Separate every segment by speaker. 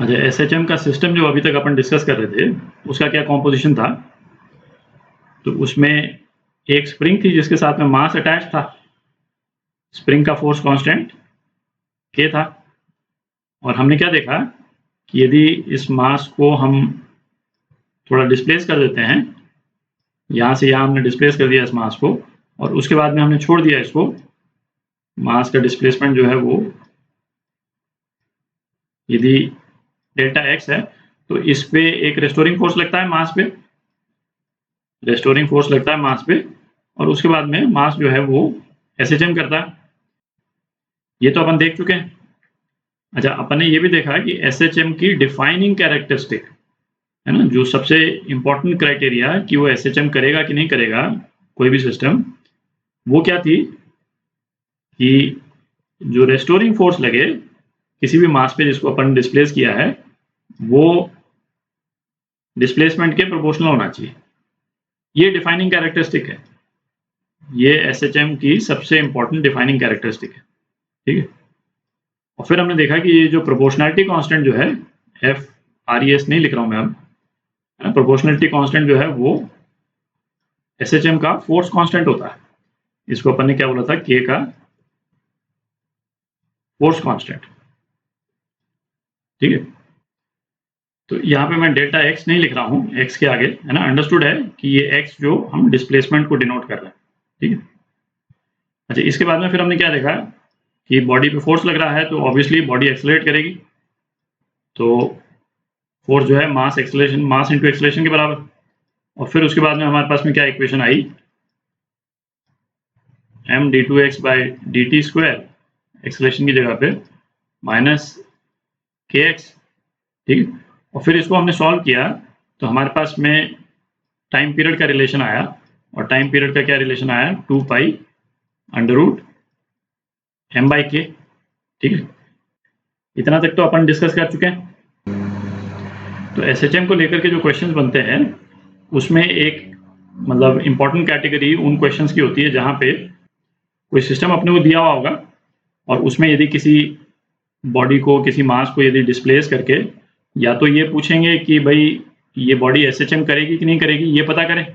Speaker 1: अच्छा, एसएचएम का सिस्टम जो अभी तक अपन डिस्कस कर रहे थे उसका क्या कॉम्पोजिशन था? तो उसमें एक स्प्रिंग थी जिसके साथ में मास अटैच था। स्प्रिंग का फोर्स कांस्टेंट के था और हमने क्या देखा कि यदि इस मास को हम थोड़ा डिस्प्लेस कर देते हैं, यहाँ से यहाँ हमने डिस्प्लेस कर दिया इस मास को और उसके बाद में हमने छोड़ दिया इसको, मास का डिस्प्लेसमेंट जो है वो यदि डेल्टा एक्स है तो इस पे एक रेस्टोरिंग फोर्स लगता है मास पे, रेस्टोरिंग फोर्स लगता है मास पे और उसके बाद में मास जो है वो एसएचएम करता है। ये तो अपन देख चुके हैं। अच्छा, अपन ने ये भी देखा कि एसएचएम की डिफाइनिंग कैरेक्टरिस्टिक है ना, जो सबसे इंपॉर्टेंट क्राइटेरिया कि वो एसएचएम करेगा कि नहीं करेगा कोई भी सिस्टम, वो क्या थी कि जो रेस्टोरिंग फोर्स लगे किसी भी मास पे जिसको अपन डिस्प्लेस किया है वो डिस्प्लेसमेंट के प्रोपोर्शनल होना चाहिए। ये डिफाइनिंग कैरेक्टरिस्टिक है, ये एसएचएम की सबसे इंपॉर्टेंट डिफाइनिंग कैरेक्टरिस्टिक है। ठीक है, और फिर हमने देखा कि ये जो प्रोपोर्शनैलिटी कांस्टेंट जो है, एफ आर ई एस नहीं लिख रहा हूं मैं अब, प्रोपोर्शनैलिटी कांस्टेंट जो है वो एसएचएम का फोर्स कांस्टेंट होता है। इसको अपन ने क्या बोला था, के का फोर्स कांस्टेंट। ठीक है, तो यहाँ पे मैं डेल्टा एक्स नहीं लिख रहा हूँ एक्स के आगे, है ना, अंडरस्टूड है कि ये एक्स जो हम डिस्प्लेसमेंट को डिनोट कर रहे हैं। ठीक है, अच्छा, इसके बाद में फिर हमने क्या देखा कि बॉडी पे फोर्स लग रहा है तो ऑब्वियसली बॉडी एक्सेलरेट करेगी, तो फोर्स जो है मास एक्सेलरेशन, मास इनटू एक्सेलरेशन के बराबर। और फिर उसके बाद में हमारे पास में क्या इक्वेशन आई, M D two X by D T square, acceleration की जगह पे माइनस के एक्स। ठीक है, और फिर इसको हमने सॉल्व किया तो हमारे पास में टाइम पीरियड का रिलेशन आया, और टाइम पीरियड का क्या रिलेशन आया, 2 pi under root M by K. ठीक है, इतना तक तो अपन डिस्कस कर चुके हैं। तो एसएचएम को लेकर के जो क्वेश्चंस बनते हैं उसमें एक मतलब इंपॉर्टेंट कैटेगरी उन क्वेश्चंस की होती है जहां पे कोई सिस्टम अपने को दिया हुआ होगा और उसमें यदि किसी बॉडी को, किसी मास को यदि डिस्प्लेस करके या तो ये पूछेंगे कि भाई ये बॉडी एसएचएम करेगी कि नहीं करेगी, ये पता करें,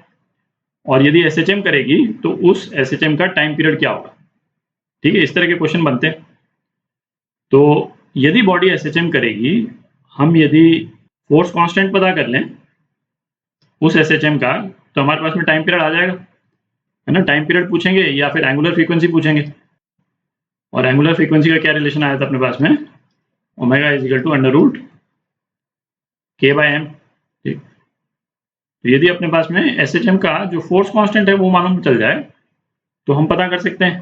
Speaker 1: और यदि एसएचएम करेगी तो उस एसएचएम का टाइम पीरियड क्या होगा। ठीक है, इस तरह के क्वेश्चन बनते हैं। तो यदि बॉडी एसएचएम करेगी, हम यदि फोर्स कांस्टेंट पता कर लें उस एसएचएम का तो हमारे पास में टाइम पीरियड आ जाएगा, है ना। टाइम पीरियड पूछेंगे या फिर एंगुलर फ्रीक्वेंसी पूछेंगे, और एंगुलर फ्रीक्वेंसी का क्या रिलेशन आया था अपने पास में, omega is equal to under root K by M. ठीक, तो यदि अपने पास में एसएचएम का जो फोर्स कांस्टेंट है वो मालूम चल जाए तो हम पता कर सकते हैं,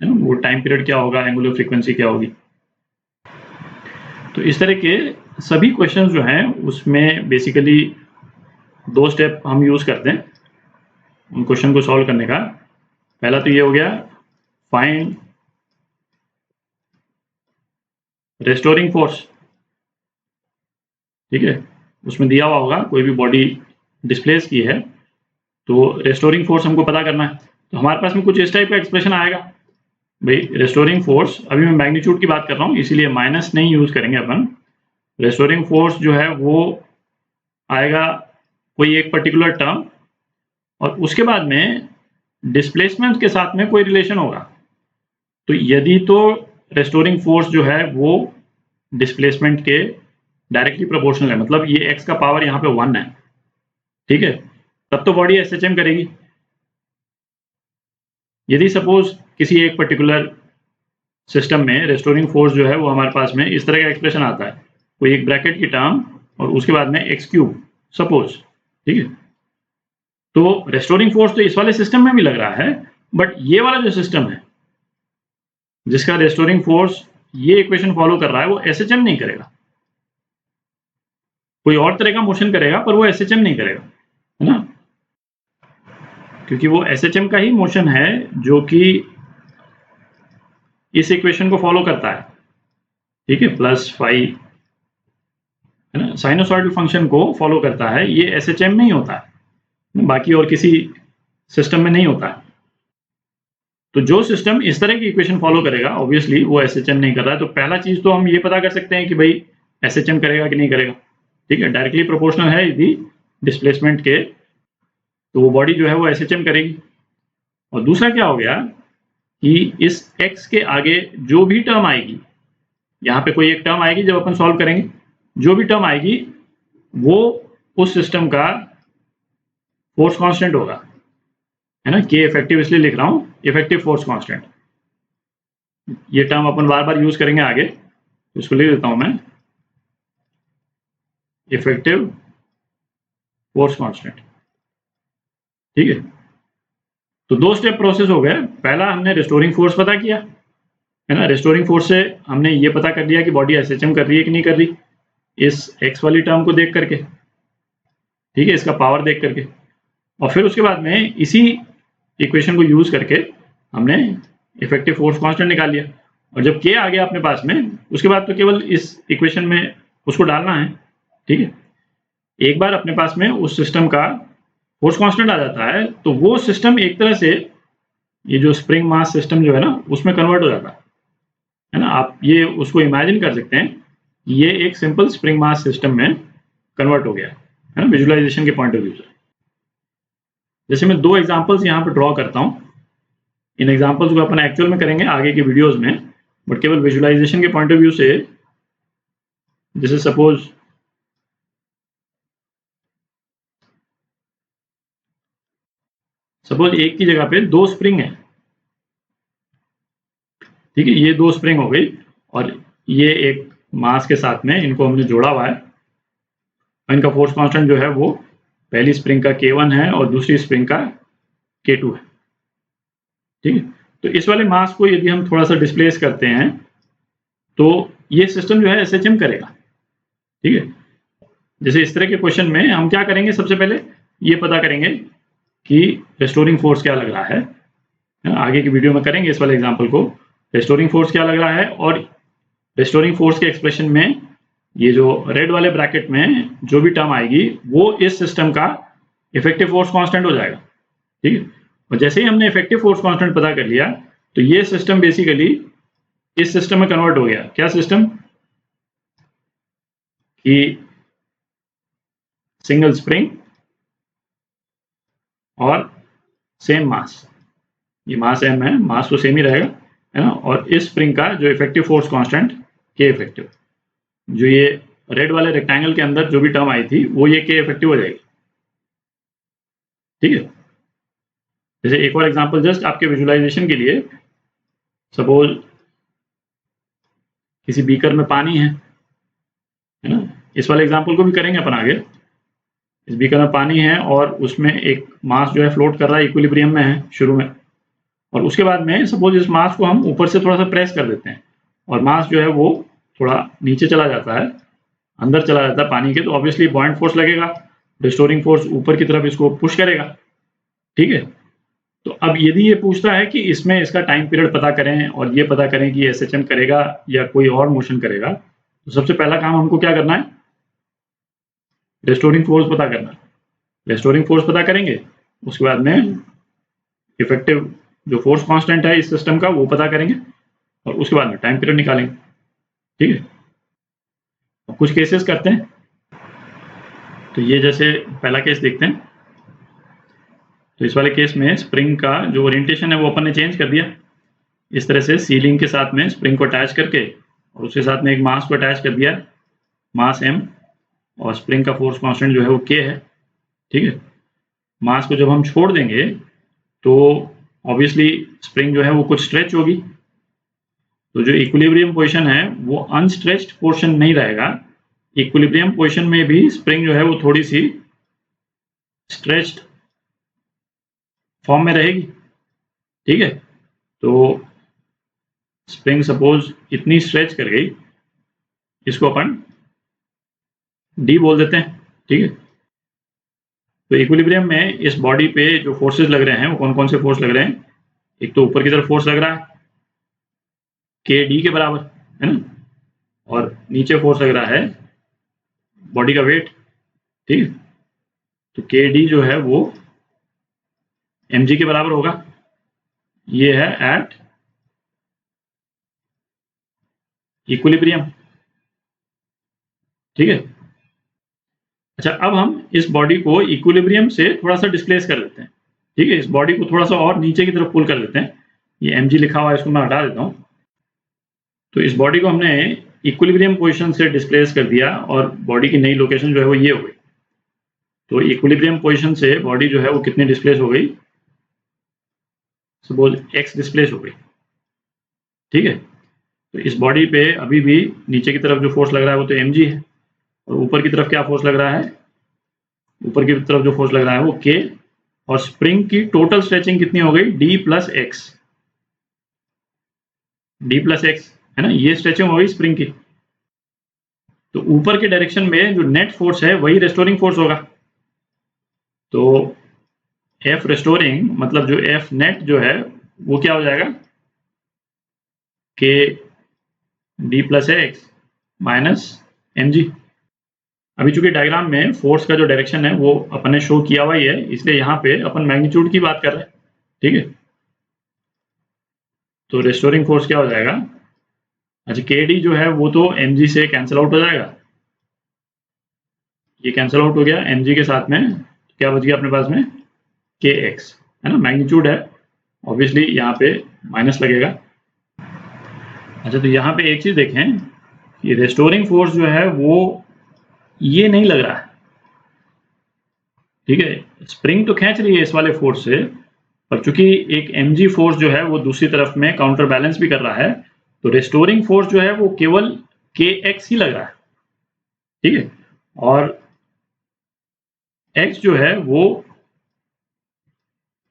Speaker 1: है ना, वो टाइम पीरियड क्या होगा, एंगुलर फ्रीक्वेंसी क्या होगी। तो इस तरह के सभी क्वेश्चंस जो हैं उसमें बेसिकली 2 स्टेप हम यूज करते हैं उन क्वेश्चन को सॉल्व करने का। पहला तो ये हो गया, फाइंड रेस्टोरिंग फोर्स। ठीक है, उसमें दिया हुआ होगा कोई भी बॉडी डिस्प्लेस की है तो रेस्टोरिंग फोर्स हमको पता करना है। तो हमारे पास में कुछ इस टाइप का एक्सप्रेशन आएगा, भाई रेस्टोरिंग फोर्स, अभी मैं मैग्नीट्यूड की बात कर रहा हूँ इसीलिए माइनस नहीं यूज करेंगे अपन। रेस्टोरिंग फोर्स जो है वो आएगा कोई एक पर्टिकुलर टर्म और उसके बाद में डिस्प्लेसमेंट के साथ में कोई रिलेशन होगा। तो यदि तो रेस्टोरिंग फोर्स जो है वो डिस्प्लेसमेंट के डायरेक्टली प्रोपोर्शनल है, मतलब ये एक्स का पावर यहाँ पे 1 है, ठीक है, तब तो बॉडी एसएचएम करेगी। यदि सपोज किसी एक पर्टिकुलर सिस्टम में रेस्टोरिंग फोर्स जो है वो हमारे पास में इस तरह का एक्सप्रेशन आता है, कोई एक ब्रैकेट की टर्म और उसके बाद में एक्स क्यूब सपोज, ठीक है, तो रेस्टोरिंग फोर्स तो इस वाले सिस्टम में भी लग रहा है, बट ये वाला जो सिस्टम है जिसका रेस्टोरिंग फोर्स ये इक्वेशन फॉलो कर रहा है वो एसएचएम नहीं करेगा, कोई और तरह का मोशन करेगा पर वो एसएचएम नहीं करेगा, है ना, क्योंकि वो एसएचएम का ही मोशन है जो कि इस इक्वेशन को फॉलो करता है। ठीक है, प्लस फाइव, है ना, साइनोसॉइडल फंक्शन को फॉलो करता है, ये एसएचएम में ही होता है, बाकी और किसी सिस्टम में नहीं होता है। तो जो सिस्टम इस तरह की इक्वेशन फॉलो करेगा ऑब्वियसली वो एसएचएम नहीं कर रहा है। तो पहला चीज तो हम ये पता कर सकते हैं कि भाई एसएचएम करेगा कि नहीं करेगा, ठीक है। डायरेक्टली प्रोपोर्शनल है यदि डिस्प्लेसमेंट के, तो वो बॉडी जो है वो एसएचएम करेगी। और दूसरा क्या हो गया कि इस x के आगे जो भी टर्म आएगी, यहाँ पे कोई एक टर्म आएगी जब अपन सॉल्व करेंगे, जो भी टर्म आएगी वो उस सिस्टम का फोर्स कांस्टेंट होगा, है ना। के इफेक्टिव इसलिए लिख रहा हूँ, इफेक्टिव फोर्स कांस्टेंट। ये टर्म अपन बार बार यूज करेंगे आगे, तो इसको लिख देता हूं मैं, इफेक्टिव फोर्स कांस्टेंट, ठीक है। तो दो स्टेप प्रोसेस हो गए। पहला हमने रिस्टोरिंग फोर्स पता किया, है ना। रिस्टोरिंग फोर्स से हमने ये पता कर लिया कि बॉडी एसएचएम कर रही है कि नहीं कर रही, इस एक्स वाली टर्म को देख करके, ठीक है, इसका पावर देख करके। और फिर उसके बाद में इसी इक्वेशन को यूज करके हमने इफेक्टिव फोर्स कांस्टेंट निकाल लिया। और जब के आ गया अपने पास में, उसके बाद तो केवल इस इक्वेशन में उसको डालना है, ठीक है। एक बार अपने पास में उस सिस्टम का फोर्स कांस्टेंट आ जाता है तो वो सिस्टम एक तरह से ये जो स्प्रिंग मास सिस्टम जो है ना उसमें कन्वर्ट हो जाता है ना। आप ये उसको इमेजिन कर सकते हैं, ये एक सिंपल स्प्रिंग मास सिस्टम में कन्वर्ट हो गया है ना, विजुअलाइजेशन के पॉइंट ऑफ व्यू से। जैसे मैं दो एग्जांपल्स यहाँ पे ड्रॉ करता हूँ, इन एग्जांपल्स को अपन एक्चुअल में करेंगे आगे के वीडियोस में, बट केवल विजुअलाइजेशन के पॉइंट ऑफ व्यू से। जैसे सपोज एक की जगह पे दो स्प्रिंग है, ठीक है। ये दो स्प्रिंग हो गई और ये एक मास के साथ में इनको हमने जोड़ा हुआ है। इनका फोर्स कांस्टेंट जो है वो पहली स्प्रिंग का K1 है और दूसरी स्प्रिंग का K2 है, ठीक है। तो इस वाले मास को यदि हम थोड़ा सा डिस्प्लेस करते हैं तो ये सिस्टम जो है एसएचएम करेगा, ठीक है। जैसे इस तरह के क्वेश्चन में हम क्या करेंगे, सबसे पहले ये पता करेंगे कि रेस्टोरिंग फोर्स क्या लग रहा है। आगे की वीडियो में करेंगे इस वाले एग्जांपल को, रेस्टोरिंग फोर्स क्या लग रहा है। और रेस्टोरिंग फोर्स के एक्सप्रेशन में ये जो रेड वाले ब्रैकेट में जो भी टर्म आएगी वो इस सिस्टम का इफेक्टिव फोर्स कांस्टेंट हो जाएगा, ठीक है। और जैसे ही हमने इफेक्टिव फोर्स कांस्टेंट पता कर लिया तो ये सिस्टम बेसिकली इस सिस्टम में कन्वर्ट हो गया। क्या सिस्टम कि सिंगल स्प्रिंग और सेम मास, ये मास m है, मास तो सेम ही रहेगा, है ना। और इस स्प्रिंग का जो इफेक्टिव फोर्स कांस्टेंट के इफेक्टिव, जो ये रेड वाले रेक्टेंगल के अंदर जो भी टर्म आई थी वो ये के इफेक्टिव हो जाएगी, ठीक है। जैसे एक और एग्जांपल जस्ट आपके विजुअलाइजेशन के लिए, सपोज किसी बीकर में पानी है ना। इस वाले एग्जांपल को भी करेंगे अपन आगे। इस बीकर में पानी है और उसमें एक मास जो है फ्लोट कर रहा है, इक्विलिब्रियम में है शुरू में, और उसके बाद में सपोज इस मास को हम ऊपर से थोड़ा सा प्रेस कर देते हैं और मास जो है वो थोड़ा नीचे चला जाता है, अंदर चला जाता है पानी के, तो ऑब्वियसली बॉइंट फोर्स लगेगा, रिस्टोरिंग फोर्स ऊपर की तरफ इसको पुश करेगा, ठीक है। तो अब यदि ये पूछता है कि इसमें इसका टाइम पीरियड पता करें और ये पता करें कि एसएचएम करेगा या कोई और मोशन करेगा, तो सबसे पहला काम हमको क्या करना है, रिस्टोरिंग फोर्स पता करना। रिस्टोरिंग फोर्स पता करेंगे, उसके बाद में इफेक्टिव जो फोर्स कांस्टेंट है इस सिस्टम का वो पता करेंगे और उसके बाद में टाइम पीरियड निकालेंगे, ठीक है। अब कुछ केसेस करते हैं। तो ये जैसे पहला केस देखते हैं। तो इस वाले केस में स्प्रिंग का जो ओरिएंटेशन है वो अपन ने चेंज कर दिया, इस तरह से सीलिंग के साथ में स्प्रिंग को अटैच करके और उसके साथ में एक मास को अटैच कर दिया, मास m, और स्प्रिंग का फोर्स कांस्टेंट जो है वो k है, ठीक है। मास को जब हम छोड़ देंगे तो ऑब्वियसली स्प्रिंग जो है वो कुछ स्ट्रेच होगी, तो जो इक्विलिब्रियम पोजीशन है वो अनस्ट्रेच्ड पोर्शन नहीं रहेगा। इक्विलिब्रियम पोजीशन में भी स्प्रिंग जो है वो थोड़ी सी स्ट्रेच्ड फॉर्म में रहेगी, ठीक है। तो स्प्रिंग सपोज इतनी स्ट्रेच कर गई, इसको अपन डी बोल देते हैं, ठीक है। तो इक्विलिब्रियम में इस बॉडी पे जो फोर्सेस लग रहे हैं वो कौन कौन से फोर्स लग रहे हैं, एक तो ऊपर की तरफ फोर्स लग रहा है के डी के बराबर, है ना, और नीचे फोर्स लग रहा है बॉडी का वेट, ठीक है। तो के डी जो है वो mg के बराबर होगा, ये है एट इक्विलिब्रियम, ठीक है। अच्छा, अब हम इस बॉडी को इक्विलिब्रियम से थोड़ा सा डिस्प्लेस कर लेते हैं। ठीक है, इस बॉडी को थोड़ा सा और नीचे की तरफ पुल कर लेते हैं। ये mg लिखा हुआ है, इसको मैं हटा देता हूँ। तो इस बॉडी को हमने इक्विलिब्रियम पोजीशन से डिस्प्लेस कर दिया और बॉडी की नई लोकेशन जो है वो ये हो गई। तो इक्विलिब्रियम पोजीशन से बॉडी जो है वो कितनी डिस्प्लेस हो गई, सपोज x डिस्प्लेस हो गई। ठीक है, तो इस बॉडी पे अभी भी नीचे की तरफ जो फोर्स लग रहा है वो तो mg है, और ऊपर की तरफ क्या फोर्स लग रहा है, ऊपर की तरफ जो फोर्स लग रहा है वो k, और स्प्रिंग की टोटल स्ट्रेचिंग कितनी हो गई, d प्लस एक्स है ना, ये स्ट्रेचिंग हो गई स्प्रिंग की। तो ऊपर के डायरेक्शन में जो नेट फोर्स है वही रेस्टोरिंग फोर्स होगा। तो F रेस्टोरिंग मतलब जो F नेट जो है वो क्या हो जाएगा, k d plus x minus mg। अभी चूंकि डायग्राम में फोर्स का जो डायरेक्शन है वो अपन ने शो किया हुआ ही है, इसलिए यहाँ पे अपन मैग्नीट्यूड की बात कर रहे हैं। ठीक है, तो रेस्टोरिंग फोर्स क्या हो जाएगा, अच्छा kd जो है वो तो mg से कैंसिल आउट हो जाएगा, ये कैंसिल आउट हो गया mg के साथ में, क्या बच गया अपने पास में, kx है ना, मैग्नीट्यूड है, ऑब्वियसली यहाँ पे माइनस लगेगा। अच्छा, तो यहाँ पे एक चीज देखें कि रेस्टोरिंग फोर्स जो है वो ये नहीं लग रहा है। ठीक है, स्प्रिंग तो खींच रही है इस वाले फोर्स से, पर चूंकि एक mg फोर्स जो है वो दूसरी तरफ में काउंटर बैलेंस भी कर रहा है, तो रेस्टोरिंग फोर्स जो है वो केवल kx ही लग रहा है। ठीक है, और x जो है वो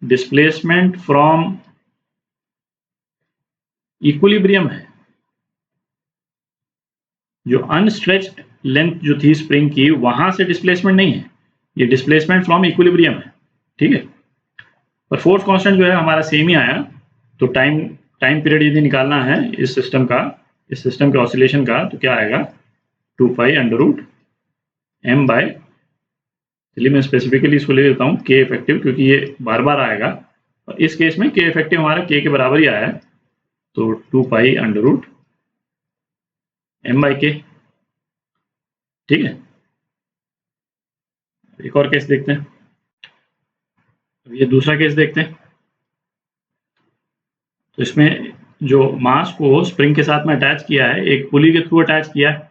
Speaker 1: डिस्प्लेसमेंट फ्रॉम इक्विलिब्रियम है। जो अनस्ट्रेच्ड लेंथ जो थी स्प्रिंग की, वहां से डिस्प्लेसमेंट नहीं है, ये डिस्प्लेसमेंट फ्रॉम इक्विलिब्रियम है। ठीक है, पर फोर्स कांस्टेंट जो है हमारा सेम ही आया। तो टाइम पीरियड यदि निकालना है इस सिस्टम का, इस सिस्टम के ऑसिलेशन का, तो क्या आएगा, 2 pi under root m by, चलिए मैं स्पेसिफिकली इसको ले लेता हूँ k इफेक्टिव, क्योंकि ये बार बार आएगा, और इस केस में k इफेक्टिव हमारा k के बराबर ही आया है, तो 2 pi under root m by k। ठीक है, एक और केस देखते हैं, ये दूसरा केस देखते हैं। तो इसमें जो मास को स्प्रिंग के साथ में अटैच किया है, एक पुली के थ्रू अटैच किया है।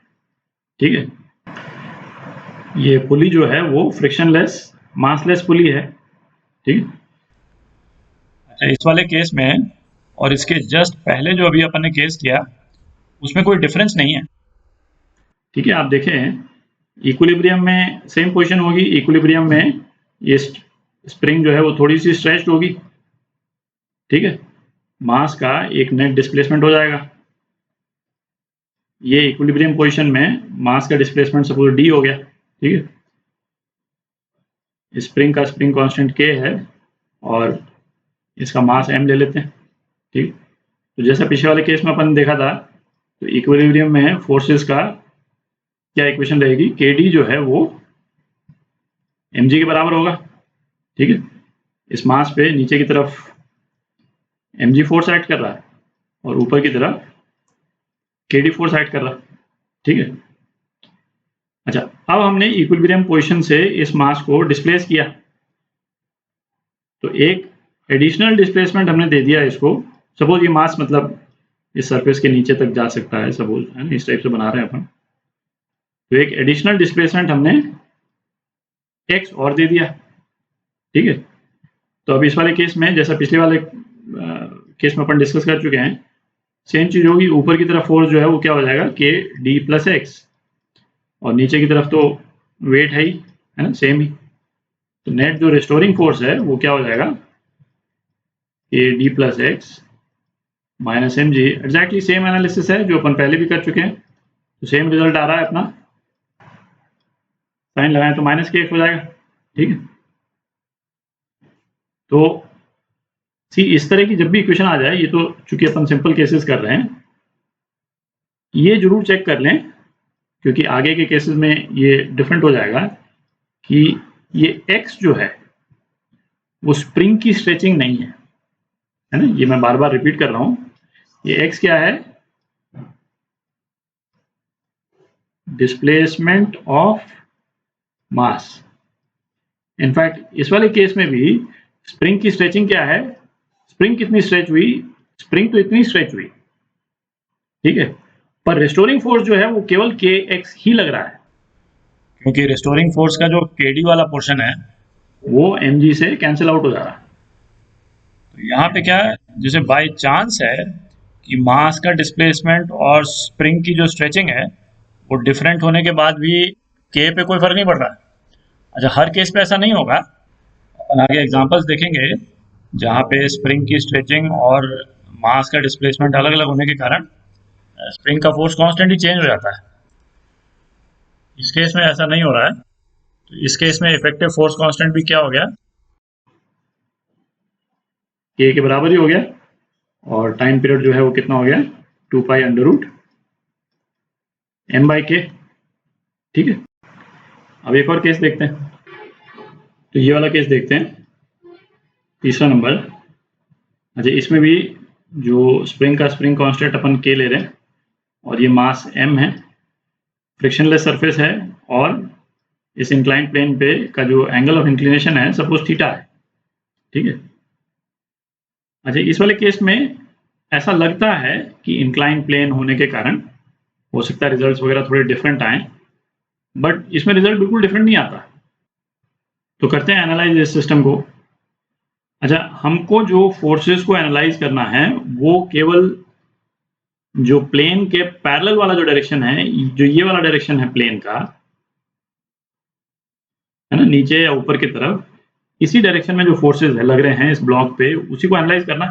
Speaker 1: ठीक है, ये पुली जो है वो फ्रिक्शनलेस मासलेस पुली है। ठीक है, अच्छा इस वाले केस में और इसके जस्ट पहले जो अभी अपन ने केस किया उसमें कोई डिफरेंस नहीं है। ठीक है, आप देखें इक्विलिब्रियम में सेम पोजीशन होगी, इक्विलिब्रियम में ये स्प्रिंग जो है वो थोड़ी सी स्ट्रेच्ड होगी। ठीक है, मास का एक नेट डिस्प्लेसमेंट हो जाएगा, ये इक्विलिब्रियम पोजीशन में मास का डिस्प्लेसमेंट सपोज d हो गया। ठीक है, स्प्रिंग का स्प्रिंग कांस्टेंट k है और इसका मास m ले लेते हैं। ठीक, तो जैसा पिछले वाले केस में अपन देखा था, तो इक्विलिब्रियम में फोर्सेस का क्या इक्वेशन रहेगी, kd जो है वो mg के बराबर होगा। ठीक है, इस मास पे नीचे की तरफ mg फोर्स एक्ट कर रहा है और ऊपर की तरफ kd फोर्स एक्ट कर रहा है। ठीक है, अच्छा अब हमने इक्विलिब्रियम पोजीशन से इस मास को डिस्प्लेस किया, तो एक एडिशनल डिस्प्लेसमेंट हमने दे दिया इसको। सपोज ये मास मतलब इस सरफेस के नीचे तक जा सकता है, सपोज है ना, इस टाइप से बना रहे हैं अपन, तो एक एडिशनल डिस्प्लेसमेंट हमने x और दे दिया। ठीक है, तो अब इस वाले केस में जैसा पिछले वाले केस में अपन डिस्कस कर चुके हैं, सेम चीज होगी, ऊपर की तरफ फोर्स जो है वो क्या हो जाएगा, k d प्लस एक्स, और नीचे की तरफ तो वेट है ही, है ना, सेम ही। तो नेट जो रेस्टोरिंग फोर्स है वो क्या हो जाएगा, k d plus x minus mg। Exactly same analysis है जो अपन पहले भी कर चुके हैं, तो सेम रिजल्ट आ रहा है अपना, साइन लगाएं तो माइनस k हो जाएगा। ठीक है, तो सी इस तरह की जब भी इक्वेशन आ जाए, ये तो चूंकि अपन सिंपल केसेस कर रहे हैं, ये जरूर चेक कर लें, क्योंकि आगे के केसेस में ये डिफरेंट हो जाएगा कि ये x जो है वो स्प्रिंग की स्ट्रेचिंग नहीं है, है ना, ये मैं बार बार रिपीट कर रहा हूं, ये x क्या है, डिस्प्लेसमेंट ऑफ मास। इनफैक्ट इस वाले केस में भी स्प्रिंग की स्ट्रेचिंग क्या है, स्प्रिंग कितनी स्ट्रेच हुई, स्प्रिंग तो इतनी स्ट्रेच हुई, ठीक है, पर रिस्टोरिंग फोर्स जो है वो केवल kx ही लग रहा है, क्योंकि रिस्टोरिंग फोर्स का जो kd वाला पोर्शन है वो mg से कैंसिल आउट हो जा रहा है। तो यहाँ पे क्या है, जैसे बाय चांस है कि मास का डिस्प्लेसमेंट और स्प्रिंग की जो स्ट्रेचिंग है वो डिफरेंट होने के बाद भी k पे कोई फर्क नहीं पड़ रहा। अच्छा, हर केस पे ऐसा नहीं होगा, अपन आगे एग्जांपल्स देखेंगे जहाँ पे स्प्रिंग की स्ट्रेचिंग और मास का डिस्प्लेसमेंट अलग अलग होने के कारण स्प्रिंग का फोर्स कॉन्स्टेंटली चेंज हो जाता है। इस केस में ऐसा नहीं हो रहा है, तो इस केस में इफेक्टिव फोर्स कांस्टेंट भी क्या हो गया, k के बराबर ही हो गया, और टाइम पीरियड जो है वो कितना हो गया, 2 पाई अंडर रूट m/k। ठीक है, अब एक और केस देखते हैं। तो ये वाला केस देखते हैं, तीसरा नंबर। अच्छा, इसमें भी जो स्प्रिंग का स्प्रिंग कांस्टेंट अपन k ले रहे हैं और ये मास m है, फ्रिक्शनलेस सरफेस है, और इस इंक्लाइन प्लेन पे का जो एंगल ऑफ इंक्लिनेशन है सपोज थीटा है, ठीक है। अच्छा, इस वाले केस में ऐसा लगता है कि इंक्लाइन प्लेन होने के कारण हो सकता है रिजल्ट्स वगैरह थोड़े डिफरेंट आए, बट इसमें रिजल्ट बिल्कुल डिफरेंट नहीं आता। तो करते हैं एनालाइज इस सिस्टम को। अच्छा, हमको जो फोर्सेस को एनालाइज करना है वो केवल जो प्लेन के पैरेलल वाला जो डायरेक्शन है, जो ये वाला डायरेक्शन है प्लेन का, है ना, नीचे या ऊपर की तरफ, इसी डायरेक्शन में जो फोर्सेस है लग रहे हैं इस ब्लॉक पे, उसी को एनालाइज करना,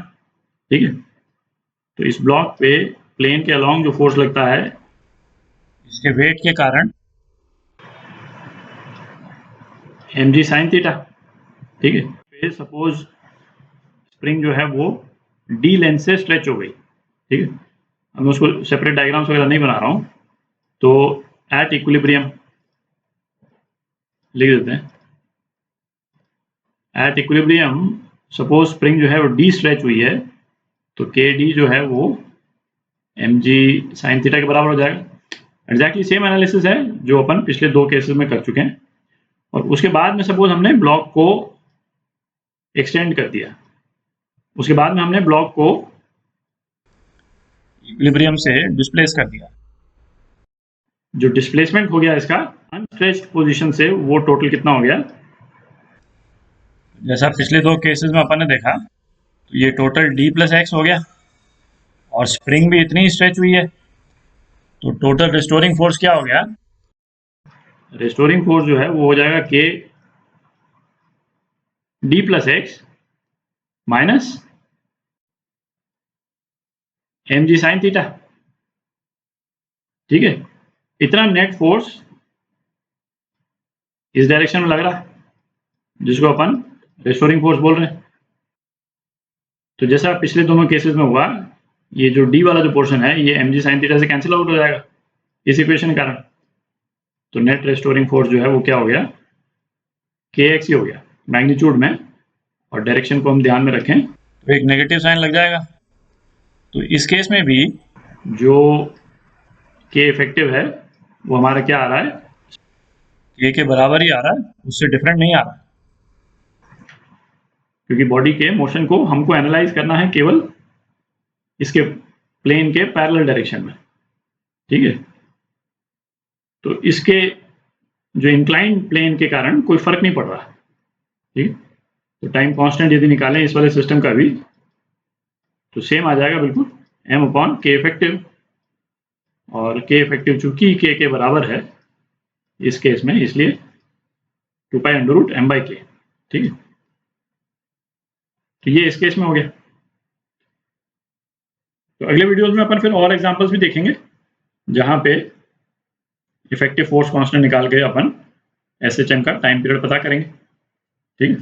Speaker 1: ठीक है। तो इस ब्लॉक पे प्लेन के अलोंग जो फोर्स लगता है इसके वेट के कारण mg sin थीटा, ठीक है। फिर सपोज स्प्रिंग जो है वो d लेंथ से स्ट्रेच हो गई, ठीक है। अब मैं उसको सेपरेट डायग्राम्स वगैरह नहीं बना रहा हूँ, तो एट इक्विलिब्रियम लिख देते हैं। एट इक्विलिब्रियम सपोज स्प्रिंग जो है वो d स्ट्रेच हुई है, तो kd जो है वो mg sin थीटा के बराबर हो जाएगा। एग्जैक्टली सेम एनालिसिस है जो अपन पिछले दो केसेस में कर चुके हैं। और उसके बाद में सपोज हमने ब्लॉक को एक्सटेंड कर दिया, उसके बाद में हमने ब्लॉक को इक्विलिब्रियम से डिस्प्लेस कर दिया। जो डिस्प्लेसमेंट हो गया इसका अनस्ट्रेच्ड पोजीशन से, वो टोटल कितना हो गया, जैसा पिछले दो केसेस में अपन ने देखा, तो ये टोटल d प्लस एक्स हो गया, और स्प्रिंग भी इतनी स्ट्रेच हुई है, तो टोटल रिस्टोरिंग फोर्स क्या हो गया, रिस्टोरिंग फोर्स जो है वो हो जाएगा k d plus x minus mg sin theta, ठीक है। इतना नेट फोर्स इस डायरेक्शन में लग रहा है जिसको अपन रिस्टोरिंग फोर्स बोल रहे हैं। तो जैसा पिछले दोनों केसेस में हुआ, ये जो d वाला जो पोर्शन है ये mg sin थीटा से कैंसिल आउट हो जाएगा इस इक्वेशन के कारण। तो नेट रिस्टोरिंग फोर्स जो है वो क्या हो गया, kx ही हो गया मैग्नीट्यूड में, और डायरेक्शन को हम ध्यान में रखें तो एक नेगेटिव साइन लग जाएगा। तो इस केस में भी जो k इफेक्टिव है वो हमारा क्या आ रहा है, k के बराबर ही आ रहा है, उससे डिफरेंट नहीं आ रहा, क्योंकि बॉडी के मोशन को हमको एनालाइज करना है केवल इसके प्लेन के पैरेलल डायरेक्शन में, ठीक है। तो इसके जो इंक्लाइंड प्लेन के कारण कोई फर्क नहीं पड़ रहा, ठीक। तो टाइम कांस्टेंट यदि निकालें इस वाले सिस्टम का भी, तो सेम आ जाएगा बिल्कुल m/k इफेक्टिव, और k इफेक्टिव चूंकि k के बराबर है इस केस में, इसलिए 2 पाई अंडर रूट m/k, ठीक है। तो ये इस केस में हो गया। तो अगले वीडियोस में अपन फिर और एग्जांपल्स भी देखेंगे जहां पे इफेक्टिव फोर्स कांस्टेंट निकाल के अपन एसएचएम का टाइम पीरियड पता करेंगे, ठीक है।